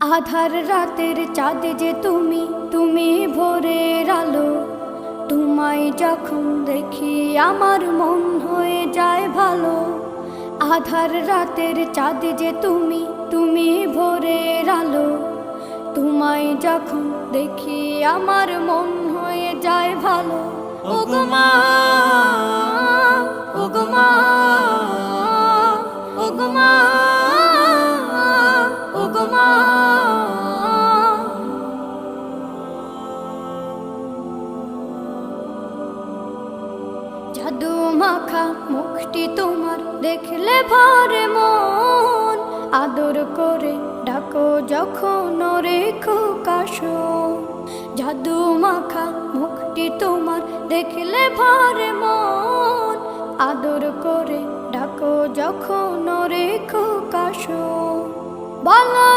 আধার রাতের চাঁদ যে তুমি, তুমি ভোরের আলো। তোমায় যখন দেখি আমার মন হয়ে যায় ভালো। আধার রাতের চাঁদ যে তুমি, তুমি ভোরের আলো। তোমায় যখন দেখি আমার মন হয়ে যায় ভালো। ওগো মা, ওগো মা, ওগো মা, ওগো মা। জাদু মাখা মুখটি তোমার দেখলে ভরে মন। আদর করে ডাকো যখন রেখো কাশো। জাদু মাখা মুখটি তোমার দেখলে ভরে মন। আদর করে ডাকো যখন রেখো কাশো। বলো